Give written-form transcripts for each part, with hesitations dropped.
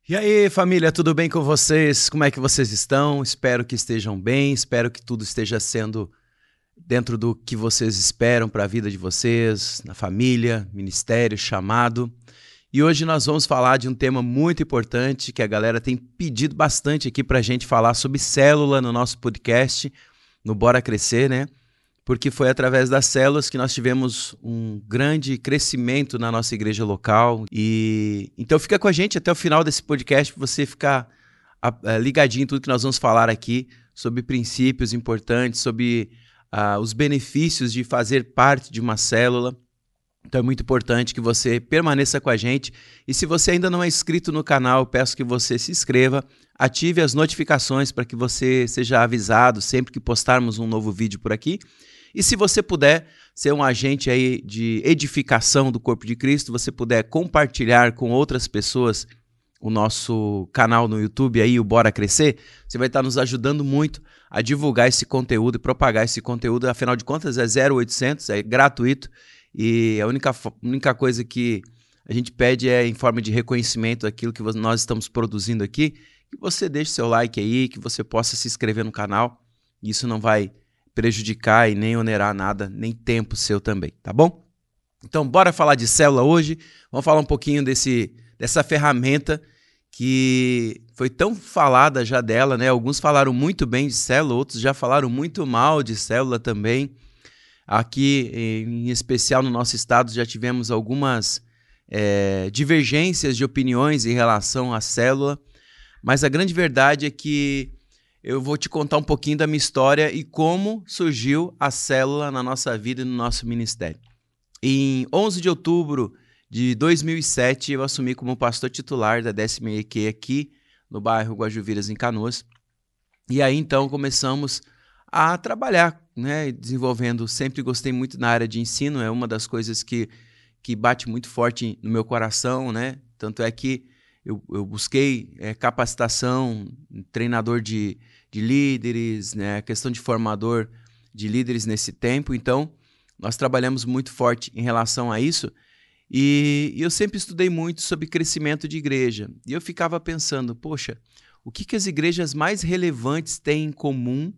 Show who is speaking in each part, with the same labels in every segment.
Speaker 1: E aí, família, tudo bem com vocês? Como é que vocês estão? Espero que estejam bem, espero que tudo esteja sendo dentro do que vocês esperam para a vida de vocês, na família, ministério, chamado. E hoje nós vamos falar de um tema muito importante que a galera tem pedido bastante aqui para a gente falar sobre célula no nosso podcast, no Bora Crescer, né? Porque foi através das células que nós tivemos um grande crescimento na nossa igreja local. E então fica com a gente até o final desse podcast para você ficar ligadinho em tudo que nós vamos falar aqui sobre princípios importantes, sobre os benefícios de fazer parte de uma célula. Então é muito importante que você permaneça com a gente. E se você ainda não é inscrito no canal, eu peço que você se inscreva, ative as notificações para que você seja avisado sempre que postarmos um novo vídeo por aqui. E se você puder ser um agente aí de edificação do corpo de Cristo, você puder compartilhar com outras pessoas o nosso canal no YouTube, aí, o Bora Crescer, você vai estar nos ajudando muito a divulgar esse conteúdo e propagar esse conteúdo. Afinal de contas, é 0800, é gratuito. E a única coisa que a gente pede é em forma de reconhecimento daquilo que nós estamos produzindo aqui, que você deixe seu like aí, que você possa se inscrever no canal. Isso não vai prejudicar e nem onerar nada, nem tempo seu também, tá bom? Então, bora falar de célula hoje. Vamos falar um pouquinho dessa ferramenta que foi tão falada já dela, né? Alguns falaram muito bem de célula, outros já falaram muito mal de célula também. Aqui, em especial no nosso estado, já tivemos algumas divergências de opiniões em relação à célula, mas a grande verdade é que eu vou te contar um pouquinho da minha história e como surgiu a célula na nossa vida e no nosso ministério. Em 11 de outubro de 2007, eu assumi como pastor titular da 10ª EQ aqui no bairro Guajuviras, em Canoas. E aí, então, começamos a trabalhar, né, desenvolvendo. Sempre gostei muito na área de ensino, é uma das coisas que bate muito forte no meu coração, né? Tanto é que eu busquei capacitação, treinador de líderes, né, questão de formador de líderes nesse tempo. Então, nós trabalhamos muito forte em relação a isso. E eu sempre estudei muito sobre crescimento de igreja. E eu ficava pensando, poxa, o que as igrejas mais relevantes têm em comum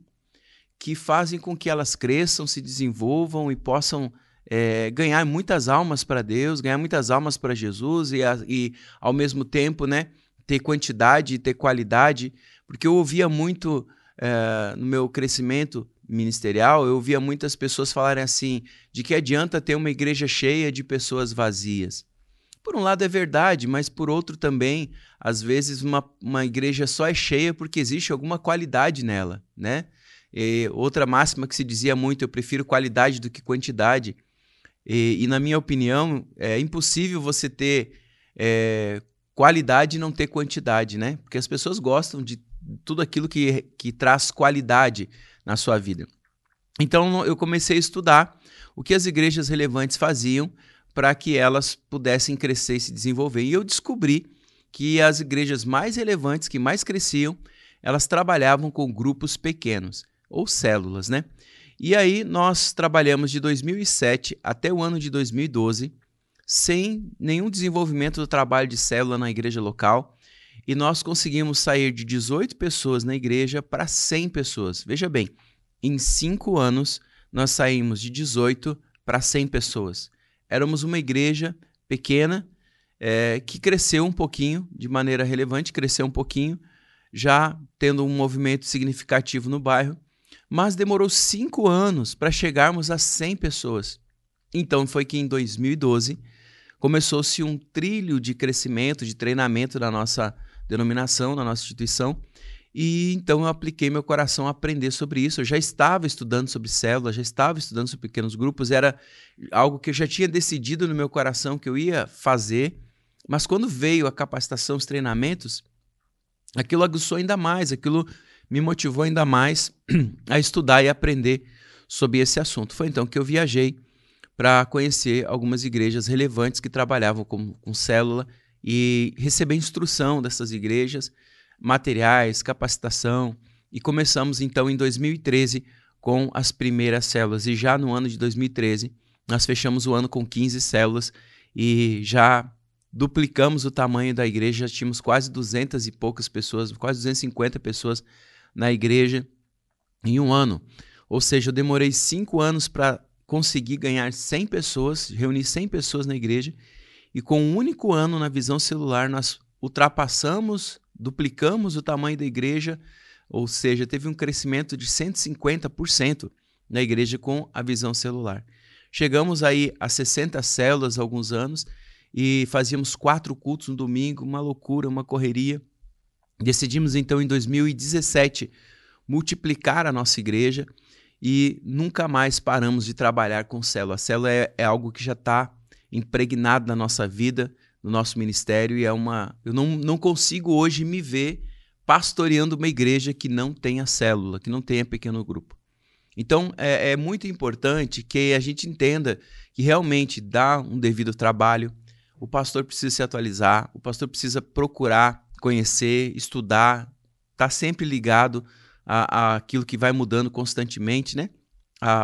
Speaker 1: que fazem com que elas cresçam, se desenvolvam e possam ganhar muitas almas para Deus, ganhar muitas almas para Jesus e ao mesmo tempo, né, ter quantidade e ter qualidade. Porque eu ouvia muito, no meu crescimento ministerial, eu ouvia muitas pessoas falarem assim, de que adianta ter uma igreja cheia de pessoas vazias. Por um lado é verdade, mas por outro também, às vezes uma igreja só é cheia porque existe alguma qualidade nela, né? E outra máxima que se dizia muito, eu prefiro qualidade do que quantidade. E na minha opinião, é impossível você ter qualidade e não ter quantidade, né? Porque as pessoas gostam de tudo aquilo que traz qualidade na sua vida. Então, eu comecei a estudar o que as igrejas relevantes faziam para que elas pudessem crescer e se desenvolver. E eu descobri que as igrejas mais relevantes, que mais cresciam, elas trabalhavam com grupos pequenos, ou células, né? E aí nós trabalhamos de 2007 até o ano de 2012, sem nenhum desenvolvimento do trabalho de célula na igreja local, e nós conseguimos sair de 18 pessoas na igreja para 100 pessoas. Veja bem, em 5 anos nós saímos de 18 para 100 pessoas. Éramos uma igreja pequena que cresceu um pouquinho, de maneira relevante, cresceu um pouquinho, já tendo um movimento significativo no bairro, mas demorou 5 anos para chegarmos a 100 pessoas. Então foi que em 2012 começou-se um trilho de crescimento, de treinamento na nossa denominação, na nossa instituição, e então eu apliquei meu coração a aprender sobre isso. Eu já estava estudando sobre células, já estava estudando sobre pequenos grupos, era algo que eu já tinha decidido no meu coração que eu ia fazer, mas quando veio a capacitação, os treinamentos, aquilo aguçou ainda mais, aquilo me motivou ainda mais a estudar e aprender sobre esse assunto. Foi então que eu viajei para conhecer algumas igrejas relevantes que trabalhavam com célula e receber instrução dessas igrejas, materiais, capacitação, e começamos então em 2013 com as primeiras células. E já no ano de 2013 nós fechamos o ano com 15 células e já duplicamos o tamanho da igreja, já tínhamos quase 200 e poucas pessoas, quase 250 pessoas na igreja em um ano. Ou seja, eu demorei 5 anos para conseguir ganhar 100 pessoas, reunir 100 pessoas na igreja, e com um único ano na Visão Celular nós ultrapassamos, duplicamos o tamanho da igreja, ou seja, teve um crescimento de 150% na igreja com a Visão Celular. Chegamos aí a 60 células há alguns anos e fazíamos 4 cultos no domingo, uma loucura, uma correria. Decidimos então em 2017 multiplicar a nossa igreja e nunca mais paramos de trabalhar com célula. A célula é algo que já está impregnado na nossa vida, no nosso ministério, e eu não consigo hoje me ver pastoreando uma igreja que não tenha célula, que não tenha pequeno grupo. Então, é muito importante que a gente entenda que realmente dá um devido trabalho, o pastor precisa se atualizar, o pastor precisa procurar conhecer, estudar, estar sempre ligado àquilo que vai mudando constantemente, né?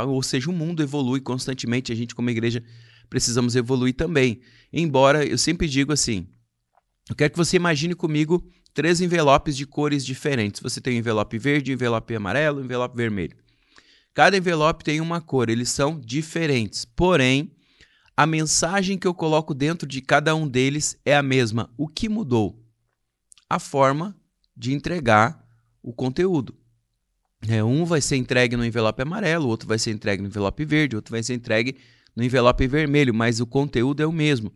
Speaker 1: Ou seja, o mundo evolui constantemente, a gente como igreja precisamos evoluir também. Embora, eu sempre digo assim, eu quero que você imagine comigo 3 envelopes de cores diferentes. Você tem um envelope verde, um envelope amarelo, um envelope vermelho. Cada envelope tem uma cor, eles são diferentes. Porém, a mensagem que eu coloco dentro de cada um deles é a mesma. O que mudou? A forma de entregar o conteúdo. Um vai ser entregue no envelope amarelo, o outro vai ser entregue no envelope verde, o outro vai ser entregue no envelope vermelho, mas o conteúdo é o mesmo.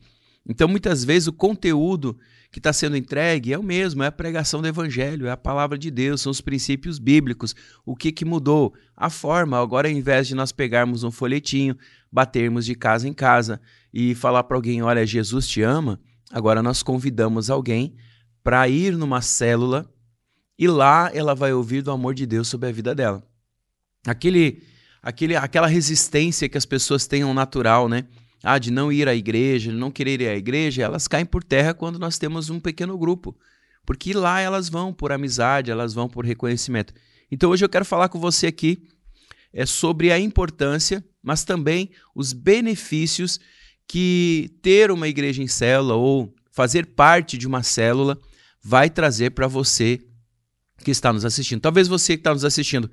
Speaker 1: Então, muitas vezes, o conteúdo que está sendo entregue é o mesmo, é a pregação do evangelho, é a palavra de Deus, são os princípios bíblicos. O que mudou? A forma. Agora, ao invés de nós pegarmos um folhetinho, batermos de casa em casa e falar para alguém, olha, Jesus te ama, agora nós convidamos alguém para ir numa célula e lá ela vai ouvir do amor de Deus sobre a vida dela. Aquela resistência que as pessoas têm ao natural, né? De não ir à igreja, de não querer ir à igreja, elas caem por terra quando nós temos um pequeno grupo. Porque lá elas vão por amizade, elas vão por reconhecimento. Então hoje eu quero falar com você aqui sobre a importância, mas também os benefícios que ter uma igreja em célula ou fazer parte de uma célula vai trazer para você que está nos assistindo. Talvez você que está nos assistindo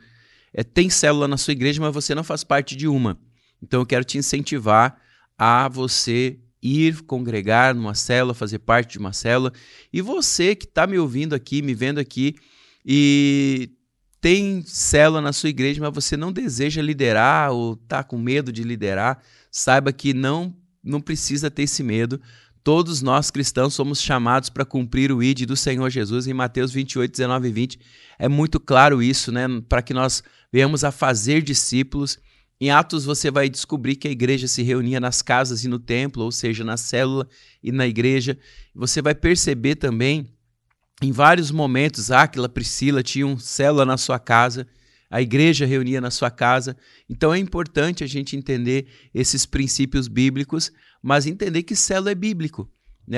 Speaker 1: tem célula na sua igreja, mas você não faz parte de uma. Então eu quero te incentivar a você ir congregar numa célula, fazer parte de uma célula. E você que está me ouvindo aqui, me vendo aqui, e tem célula na sua igreja, mas você não deseja liderar ou está com medo de liderar, saiba que não precisa ter esse medo. Todos nós cristãos somos chamados para cumprir o ID do Senhor Jesus em Mateus 28, 19 e 20. É muito claro isso, né? Para que nós venhamos a fazer discípulos. Em Atos você vai descobrir que a igreja se reunia nas casas e no templo, ou seja, na célula e na igreja. Você vai perceber também, em vários momentos, Áquila, Priscila tinham célula na sua casa, a igreja reunia na sua casa. Então é importante a gente entender esses princípios bíblicos, mas entender que célula é bíblico.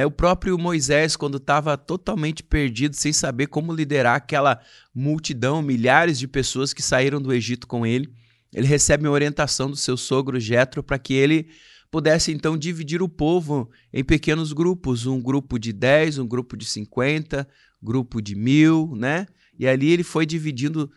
Speaker 1: O próprio Moisés, quando estava totalmente perdido, sem saber como liderar aquela multidão, milhares de pessoas que saíram do Egito com ele recebe uma orientação do seu sogro Jetro para que ele pudesse então dividir o povo em pequenos grupos, um grupo de 10, um grupo de 50, grupo de 1000, né? E ali ele foi dividindo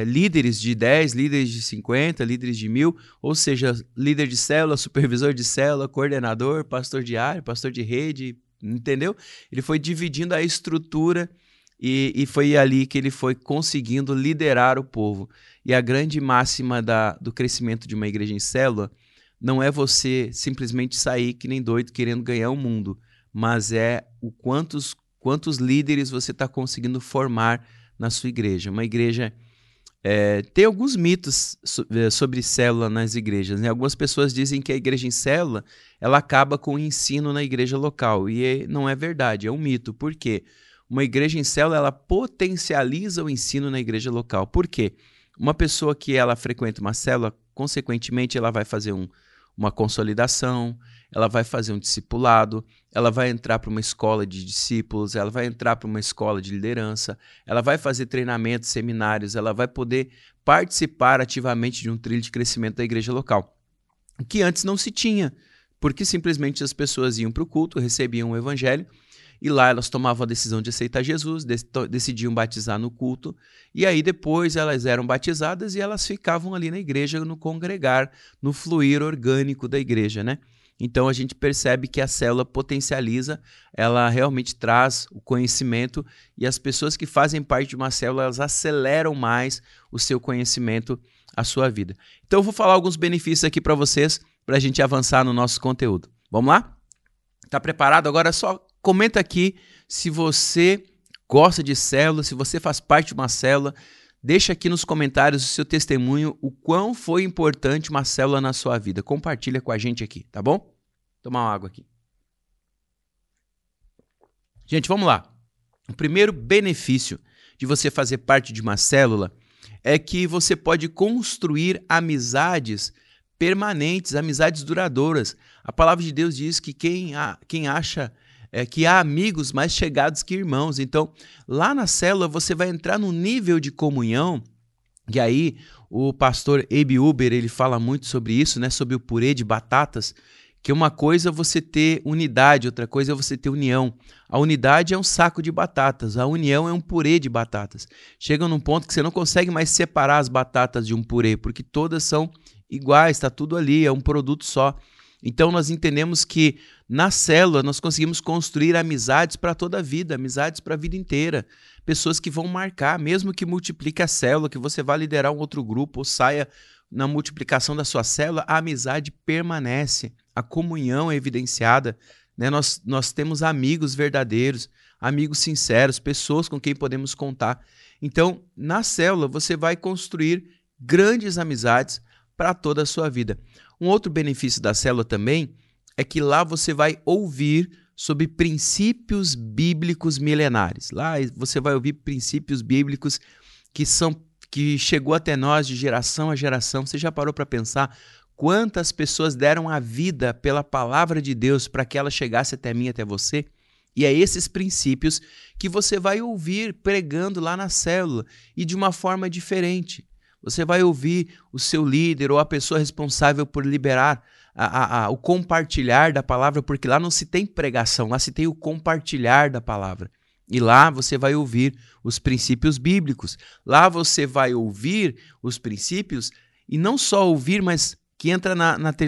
Speaker 1: líderes de 10, líderes de 50, líderes de 1000, ou seja, líder de célula, supervisor de célula, coordenador, pastor de área, pastor de rede, entendeu? Ele foi dividindo a estrutura e foi ali que ele foi conseguindo liderar o povo. E a grande máxima do crescimento de uma igreja em célula não é você simplesmente sair que nem doido querendo ganhar o mundo, mas é o quantos líderes você está conseguindo formar na sua igreja. Uma igreja... tem alguns mitos sobre célula nas igrejas, né? Algumas pessoas dizem que a igreja em célula ela acaba com o ensino na igreja local, e não é verdade, é um mito. Por quê? Uma igreja em célula ela potencializa o ensino na igreja local. Por quê? Uma pessoa que ela frequenta uma célula, consequentemente, ela vai fazer uma consolidação, ela vai fazer um discipulado, ela vai entrar para uma escola de discípulos, ela vai entrar para uma escola de liderança, ela vai fazer treinamentos, seminários, ela vai poder participar ativamente de um trilho de crescimento da igreja local. O que antes não se tinha. porque simplesmente as pessoas iam para o culto, recebiam o evangelho, e lá elas tomavam a decisão de aceitar Jesus, decidiam batizar no culto, e aí depois elas eram batizadas e elas ficavam ali na igreja, no congregar, no fluir orgânico da igreja, né? Então a gente percebe que a célula potencializa, ela realmente traz o conhecimento, e as pessoas que fazem parte de uma célula, elas aceleram mais o seu conhecimento, a sua vida. Então eu vou falar alguns benefícios aqui para vocês, para a gente avançar no nosso conteúdo. Vamos lá? Tá preparado? Agora só comenta aqui se você gosta de célula, se você faz parte de uma célula. Deixa aqui nos comentários o seu testemunho, o quão foi importante uma célula na sua vida. Compartilha com a gente aqui, tá bom? Tomar uma água aqui. Gente, vamos lá. O primeiro benefício de você fazer parte de uma célula é que você pode construir amizades permanentes, amizades duradouras. A palavra de Deus diz que quem acha que há amigos mais chegados que irmãos. Então, lá na célula você vai entrar num nível de comunhão, e aí o pastor Abe Uber, ele fala muito sobre isso, né? Sobre o purê de batatas, que uma coisa é você ter unidade, outra coisa é você ter união. A unidade é um saco de batatas, a união é um purê de batatas. Chega num ponto que você não consegue mais separar as batatas de um purê, porque todas são iguais, está tudo ali, é um produto só. Então nós entendemos que na célula nós conseguimos construir amizades para toda a vida, amizades para a vida inteira. Pessoas que vão marcar, mesmo que multiplique a célula, que você vá liderar um outro grupo ou saia na multiplicação da sua célula, a amizade permanece, a comunhão é evidenciada, né? Nós temos amigos verdadeiros, amigos sinceros, pessoas com quem podemos contar. Então, na célula você vai construir grandes amizades para toda a sua vida. Um outro benefício da célula também é que lá você vai ouvir sobre princípios bíblicos milenares. Lá você vai ouvir princípios bíblicos que chegou até nós de geração a geração. Você já parou para pensar quantas pessoas deram a vida pela palavra de Deus para que ela chegasse até mim, até você? E é esses princípios que você vai ouvir pregando lá na célula e de uma forma diferente. Você vai ouvir o seu líder ou a pessoa responsável por liberar o compartilhar da palavra, porque lá não se tem pregação, lá se tem o compartilhar da palavra. E lá você vai ouvir os princípios bíblicos. Lá você vai ouvir os princípios, e não só ouvir, mas que entra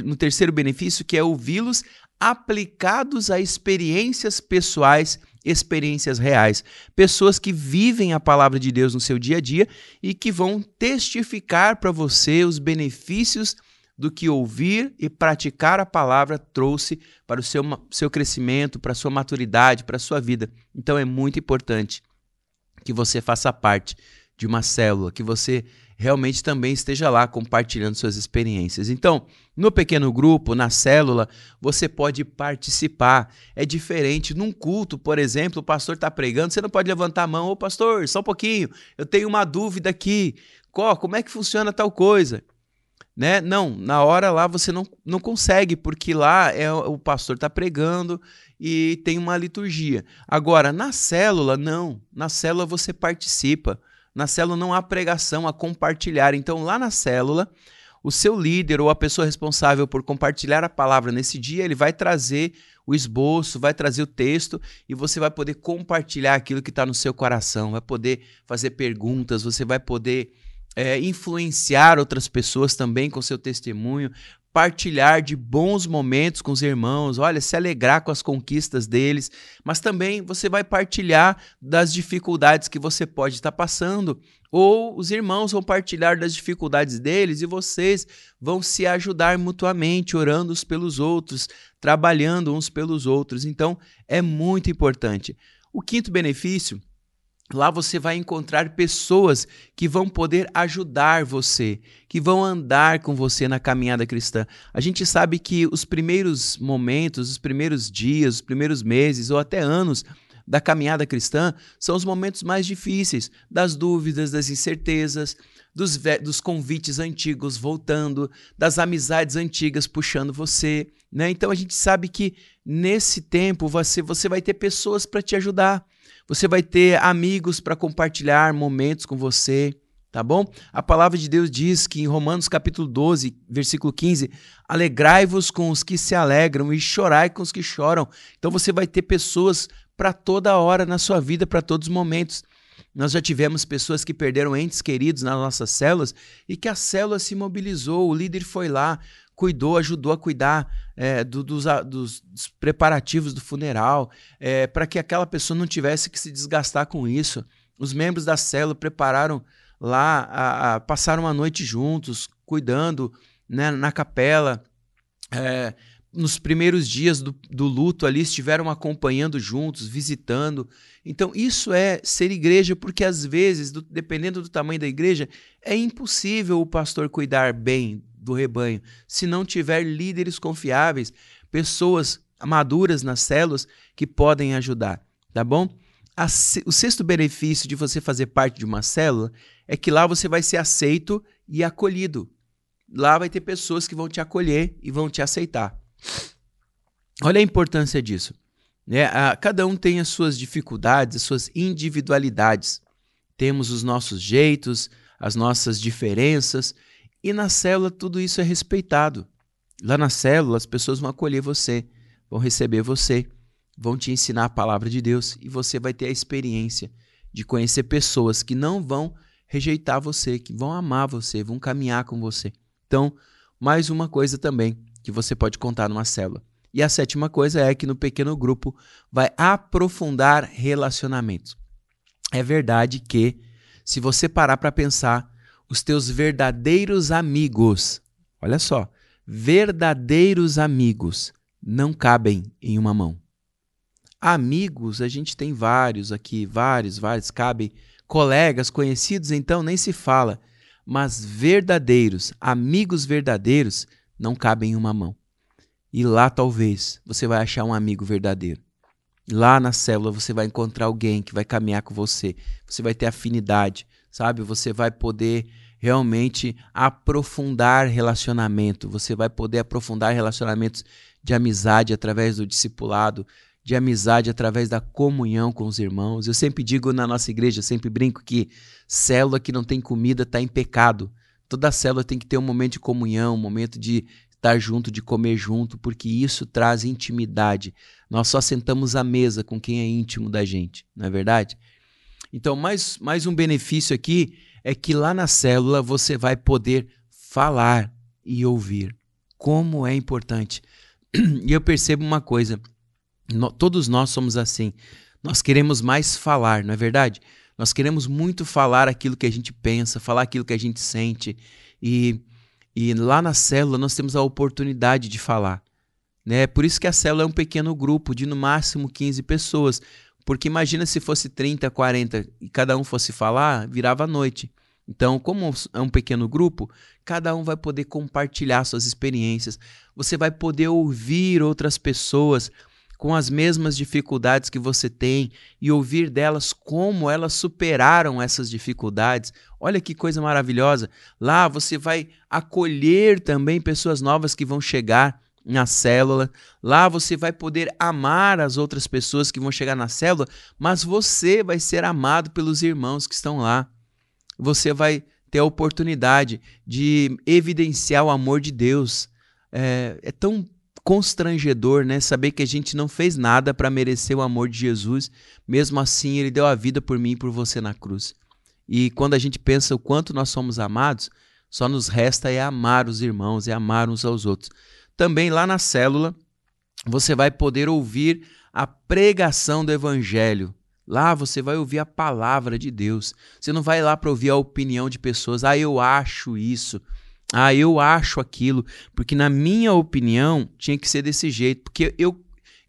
Speaker 1: no terceiro benefício, que é ouvi-los aplicados a experiências pessoais, experiências reais. Pessoas que vivem a palavra de Deus no seu dia a dia e que vão testificar para você os benefícios do que ouvir e praticar a palavra trouxe para o seu crescimento, para a sua maturidade, para a sua vida. Então é muito importante que você faça parte de uma célula, que você realmente também esteja lá compartilhando suas experiências. Então, no pequeno grupo, na célula, você pode participar. É diferente. Num culto, por exemplo, o pastor está pregando, você não pode levantar a mão. Ô pastor, só um pouquinho, eu tenho uma dúvida aqui. Como é que funciona tal coisa? Né? Não, na hora lá você não consegue, porque lá o pastor está pregando e tem uma liturgia. Agora, na célula, não. Na célula você participa. Na célula não há pregação, há compartilhar. Então, lá na célula, o seu líder ou a pessoa responsável por compartilhar a palavra nesse dia, ele vai trazer o esboço, vai trazer o texto e você vai poder compartilhar aquilo que está no seu coração, vai poder fazer perguntas, você vai poder influenciar outras pessoas também com seu testemunho, partilhar de bons momentos com os irmãos, olha, se alegrar com as conquistas deles, mas também você vai partilhar das dificuldades que você pode estar passando, ou os irmãos vão partilhar das dificuldades deles e vocês vão se ajudar mutuamente, orando uns pelos outros, trabalhando uns pelos outros. Então, é muito importante. O quinto benefício, lá você vai encontrar pessoas que vão poder ajudar você, que vão andar com você na caminhada cristã. A gente sabe que os primeiros momentos, os primeiros dias, os primeiros meses ou até anos da caminhada cristã são os momentos mais difíceis, das dúvidas, das incertezas, dos convites antigos voltando, das amizades antigas puxando você, né? Então a gente sabe que nesse tempo você vai ter pessoas para te ajudar. Você vai ter amigos para compartilhar momentos com você, tá bom? A palavra de Deus diz que em Romanos capítulo 12, versículo 15, alegrai-vos com os que se alegram e chorai com os que choram. Então você vai ter pessoas para toda hora na sua vida, para todos os momentos. Nós já tivemos pessoas que perderam entes queridos nas nossas células e que a célula se mobilizou, o líder foi lá, cuidou, ajudou a cuidar dos preparativos do funeral, para que aquela pessoa não tivesse que se desgastar com isso. Os membros da célula prepararam lá, passaram a noite juntos, cuidando, né, na capela. Nos primeiros dias do luto ali, estiveram acompanhando juntos, visitando. Então, isso é ser igreja, porque às vezes, dependendo do tamanho da igreja, é impossível o pastor cuidar bem do rebanho se não tiver líderes confiáveis, pessoas maduras nas células que podem ajudar, tá bom? O sexto benefício de você fazer parte de uma célula é que lá você vai ser aceito e acolhido. Lá vai ter pessoas que vão te acolher e vão te aceitar. Olha a importância disso, né? Cada um tem as suas dificuldades, as suas individualidades. Temos os nossos jeitos, as nossas diferenças, e na célula tudo isso é respeitado. Lá na célula as pessoas vão acolher você, vão receber você, vão te ensinar a palavra de Deus e você vai ter a experiência de conhecer pessoas que não vão rejeitar você, que vão amar você, vão caminhar com você. Então, mais uma coisa também que você pode contar numa célula. E a sétima coisa é que no pequeno grupo vai aprofundar relacionamentos. É verdade que, se você parar para pensar, os teus verdadeiros amigos, olha só, verdadeiros amigos não cabem em uma mão. Amigos, a gente tem vários aqui, vários, cabem. Colegas, conhecidos, então nem se fala. Mas verdadeiros, amigos verdadeiros, não cabem em uma mão. E lá talvez você vai achar um amigo verdadeiro. Lá na célula você vai encontrar alguém que vai caminhar com você. Você vai ter afinidade, sabe? Você vai poder realmente aprofundar relacionamento. Você vai poder aprofundar relacionamentos de amizade através do discipulado, de amizade através da comunhão com os irmãos. Eu sempre digo na nossa igreja, eu sempre brinco que célula que não tem comida está em pecado. Toda célula tem que ter um momento de comunhão, um momento de estar junto, de comer junto, porque isso traz intimidade. Nós só sentamos à mesa com quem é íntimo da gente, não é verdade? Então, mais um benefício aqui é que lá na célula você vai poder falar e ouvir. Como é importante. E eu percebo uma coisa, todos nós somos assim. Nós queremos mais falar, não é verdade? Nós queremos muito falar aquilo que a gente pensa, falar aquilo que a gente sente. E lá na célula nós temos a oportunidade de falar, né? Por isso que a célula é um pequeno grupo de no máximo 15 pessoas. Porque imagina se fosse 30, 40 e cada um fosse falar, virava a noite. Então, como é um pequeno grupo, cada um vai poder compartilhar suas experiências. Você vai poder ouvir outras pessoas com as mesmas dificuldades que você tem e ouvir delas como elas superaram essas dificuldades. Olha que coisa maravilhosa. Lá você vai acolher também pessoas novas que vão chegar na célula. Lá você vai poder amar as outras pessoas que vão chegar na célula, mas você vai ser amado pelos irmãos que estão lá. Você vai ter a oportunidade de evidenciar o amor de Deus. É tão constrangedor, né? Saber que a gente não fez nada para merecer o amor de Jesus. Mesmo assim, ele deu a vida por mim e por você na cruz. E quando a gente pensa o quanto nós somos amados, só nos resta amar os irmãos, amar uns aos outros. Também lá na célula, você vai poder ouvir a pregação do evangelho. Lá você vai ouvir a palavra de Deus. Você não vai lá para ouvir a opinião de pessoas. Eu acho isso. Eu acho aquilo. Porque na minha opinião tinha que ser desse jeito. Porque eu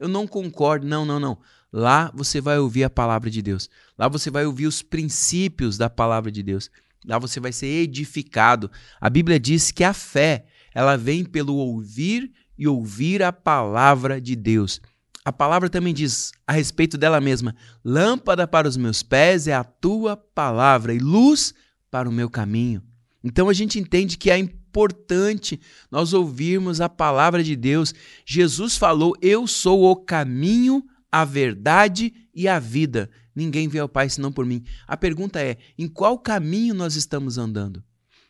Speaker 1: não concordo. Não. Lá você vai ouvir a palavra de Deus. Lá você vai ouvir os princípios da palavra de Deus. Lá você vai ser edificado. A Bíblia diz que a fé, ela vem pelo ouvir e ouvir a palavra de Deus. A palavra também diz a respeito dela mesma: lâmpada para os meus pés é a tua palavra e luz para o meu caminho. Então a gente entende que é importante nós ouvirmos a palavra de Deus. Jesus falou: eu sou o caminho, a verdade e a vida. Ninguém vê ao Pai senão por mim. A pergunta é, em qual caminho nós estamos andando?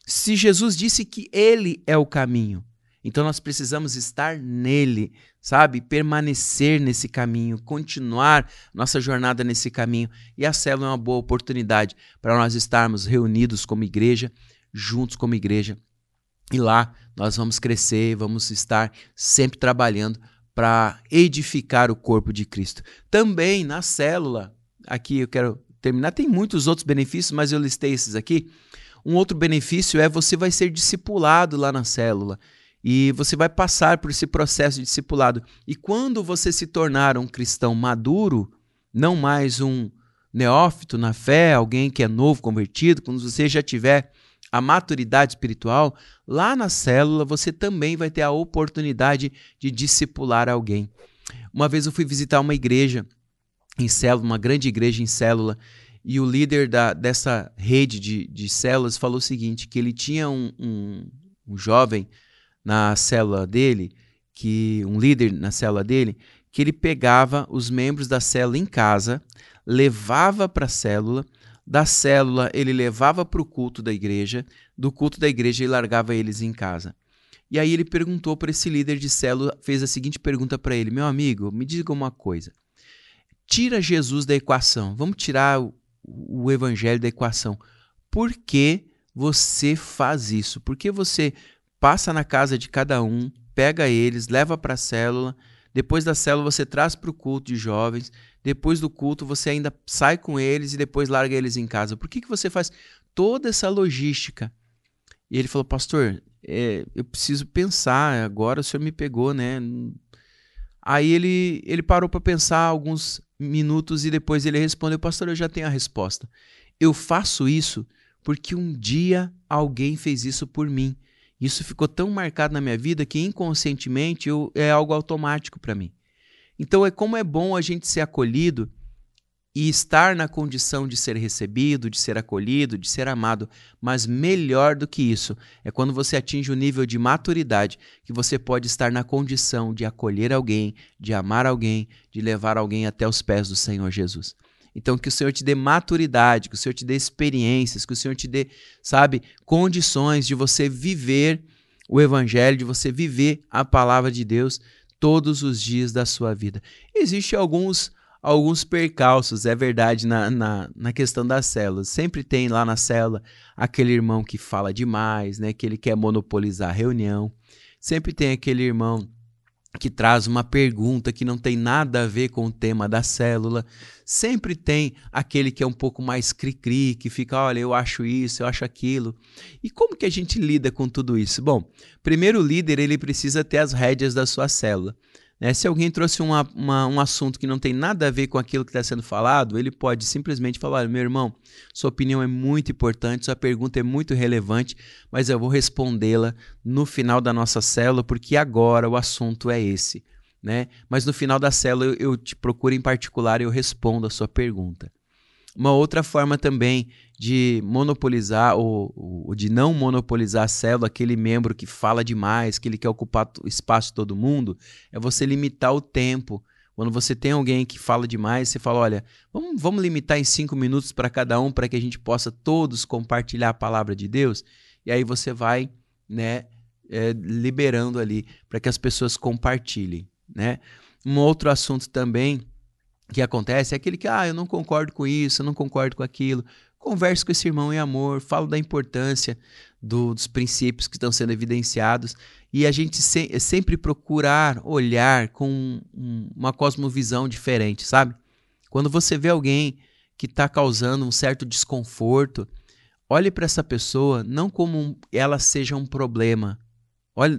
Speaker 1: Se Jesus disse que Ele é o caminho, então nós precisamos estar nele, sabe? Permanecer nesse caminho, continuar nossa jornada nesse caminho. E a célula é uma boa oportunidade para nós estarmos reunidos como igreja, juntos como igreja. E lá nós vamos crescer, vamos estar sempre trabalhando para edificar o corpo de Cristo. Também na célula, aqui eu quero terminar, tem muitos outros benefícios, mas eu listei esses aqui. Um outro benefício é você vai ser discipulado lá na célula. E você vai passar por esse processo de discipulado. E quando você se tornar um cristão maduro, não mais um neófito na fé, alguém que é novo, convertido, quando você já tiver a maturidade espiritual, lá na célula você também vai ter a oportunidade de discipular alguém. Uma vez eu fui visitar uma igreja em célula, uma grande igreja em célula, e o líder dessa rede de células falou o seguinte, que ele tinha um jovem na célula dele, um líder na célula dele, que ele pegava os membros da célula em casa, levava para a célula, da célula ele levava para o culto da igreja, do culto da igreja ele largava eles em casa. E aí ele perguntou para esse líder de célula, fez a seguinte pergunta para ele, meu amigo, me diga uma coisa, tira Jesus da equação, vamos tirar o evangelho da equação, por que você faz isso? Por que você passa na casa de cada um, pega eles, leva para a célula, depois da célula você traz para o culto de jovens, depois do culto você ainda sai com eles e depois larga eles em casa. Por que você faz toda essa logística? E ele falou, pastor, eu preciso pensar, agora o senhor me pegou, né? Aí ele parou para pensar alguns minutos e depois ele respondeu, pastor, eu já tenho a resposta. Eu faço isso porque um dia alguém fez isso por mim. Isso ficou tão marcado na minha vida que inconscientemente é algo automático para mim. Então como é bom a gente ser acolhido e estar na condição de ser recebido, de ser acolhido, de ser amado. Mas melhor do que isso é quando você atinge o nível de maturidade que você pode estar na condição de acolher alguém, de amar alguém, de levar alguém até os pés do Senhor Jesus. Então, que o Senhor te dê maturidade, que o Senhor te dê experiências, que o Senhor te dê, condições de você viver o Evangelho, de você viver a palavra de Deus todos os dias da sua vida. Existem alguns percalços, é verdade, na questão das células. Sempre tem lá na célula aquele irmão que fala demais, né, que ele quer monopolizar a reunião. Sempre tem aquele irmão que traz uma pergunta que não tem nada a ver com o tema da célula. Sempre tem aquele que é um pouco mais cri-cri, que fica, olha, eu acho isso, eu acho aquilo. E como que a gente lida com tudo isso? Bom, primeiro o líder ele precisa ter as rédeas da sua célula. Se alguém trouxe um assunto que não tem nada a ver com aquilo que está sendo falado, ele pode simplesmente falar, olha, meu irmão, sua opinião é muito importante, sua pergunta é muito relevante, mas eu vou respondê-la no final da nossa célula, porque agora o assunto é esse. Mas no final da célula eu te procuro em particular e eu respondo a sua pergunta. Uma outra forma também de monopolizar ou de não monopolizar a célula, aquele membro que fala demais, que ele quer ocupar o espaço de todo mundo, é você limitar o tempo. Quando você tem alguém que fala demais, você fala, olha, vamos limitar em 5 minutos para cada um, para que a gente possa todos compartilhar a palavra de Deus. E aí você vai liberando ali para que as pessoas compartilhem. Um outro assunto também que acontece é aquele que, eu não concordo com isso, eu não concordo com aquilo. Converse com esse irmão em amor, falo da importância dos princípios que estão sendo evidenciados e a gente sempre procurar olhar com uma cosmovisão diferente, sabe? Quando você vê alguém que está causando um certo desconforto, olhe para essa pessoa não como ela seja um problema,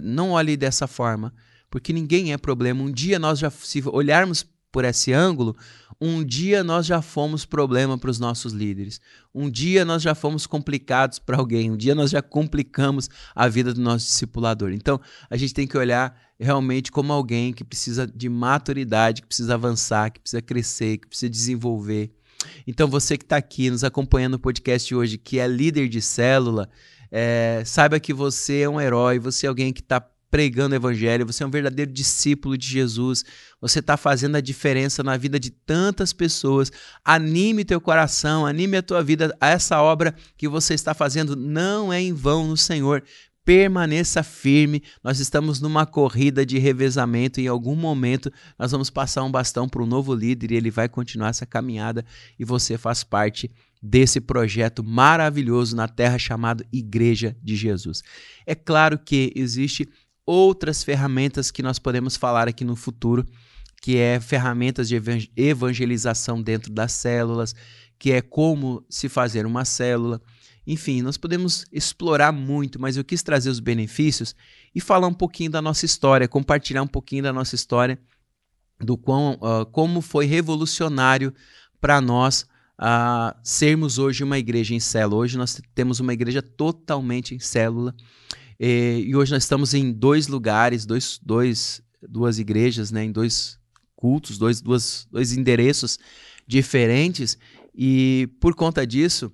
Speaker 1: não olhe dessa forma, porque ninguém é problema. Um dia nós já, se olharmos por esse ângulo, um dia nós já fomos problema para os nossos líderes. Um dia nós já fomos complicados para alguém. Um dia nós já complicamos a vida do nosso discipulador. Então, a gente tem que olhar realmente como alguém que precisa de maturidade, que precisa avançar, que precisa crescer, que precisa desenvolver. Então, você que está aqui nos acompanhando no podcast hoje, que é líder de célula, saiba que você é um herói, você é alguém que está pregando o evangelho, você é um verdadeiro discípulo de Jesus, você está fazendo a diferença na vida de tantas pessoas. Anime teu coração, anime a tua vida. Essa obra que você está fazendo não é em vão no Senhor. Permaneça firme, nós estamos numa corrida de revezamento e em algum momento nós vamos passar um bastão para um novo líder e ele vai continuar essa caminhada e você faz parte desse projeto maravilhoso na terra chamado Igreja de Jesus. É claro que existe outras ferramentas que nós podemos falar aqui no futuro, que é ferramentas de evangelização dentro das células, que é como se fazer uma célula. Enfim, nós podemos explorar muito, mas eu quis trazer os benefícios e falar um pouquinho da nossa história, compartilhar um pouquinho da nossa história, do como foi revolucionário para nós sermos hoje uma igreja em célula. Hoje nós temos uma igreja totalmente em célula e hoje nós estamos em 2 lugares, duas igrejas, né, em 2 cultos, dois endereços diferentes e por conta disso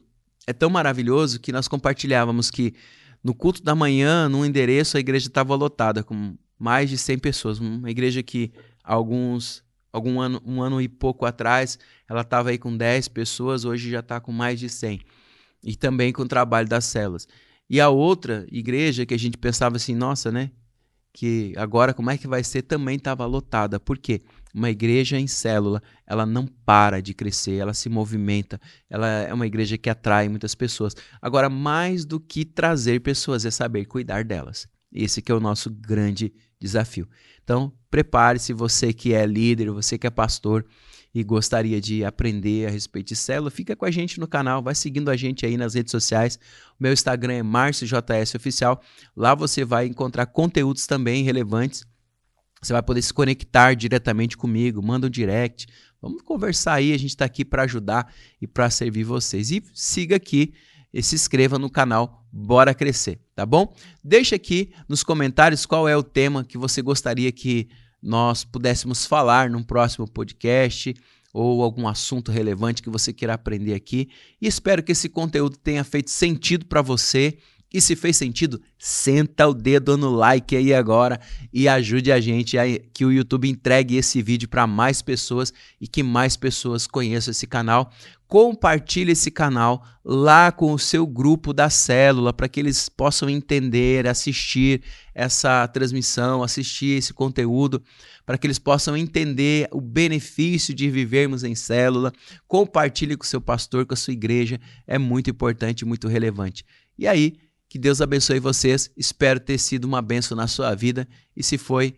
Speaker 1: é tão maravilhoso que nós compartilhávamos que no culto da manhã, num endereço, a igreja estava lotada com mais de 100 pessoas. Uma igreja que um ano e pouco atrás, ela estava aí com 10 pessoas, hoje já está com mais de 100. E também com o trabalho das células. E a outra igreja que a gente pensava assim, nossa, né? Que agora como é que vai ser, também estava lotada. Por quê? Uma igreja em célula, ela não para de crescer, ela se movimenta, ela é uma igreja que atrai muitas pessoas. Agora, mais do que trazer pessoas, é saber cuidar delas. Esse que é o nosso grande desafio. Então, prepare-se, você que é líder, você que é pastor e gostaria de aprender a respeito de célula, fica com a gente no canal, vai seguindo a gente aí nas redes sociais. O meu Instagram é MarcioJSOficial. Lá você vai encontrar conteúdos também relevantes. Você vai poder se conectar diretamente comigo, manda um direct. Vamos conversar aí, a gente está aqui para ajudar e para servir vocês. E siga aqui e se inscreva no canal Bora Crescer, tá bom? Deixa aqui nos comentários qual é o tema que você gostaria que nós pudéssemos falar num próximo podcast ou algum assunto relevante que você queira aprender aqui. E espero que esse conteúdo tenha feito sentido para você. E se fez sentido, senta o dedo no like aí agora e ajude a gente a que o YouTube entregue esse vídeo para mais pessoas e que mais pessoas conheçam esse canal. Compartilhe esse canal lá com o seu grupo da célula para que eles possam entender, assistir essa transmissão, assistir esse conteúdo, para que eles possam entender o benefício de vivermos em célula. Compartilhe com o seu pastor, com a sua igreja, é muito importante, muito relevante. E aí, que Deus abençoe vocês, espero ter sido uma bênção na sua vida e se foi,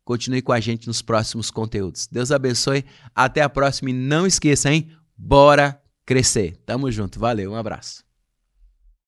Speaker 1: continue com a gente nos próximos conteúdos. Deus abençoe, até a próxima e não esqueça, hein? Bora crescer. Tamo junto, valeu, um abraço.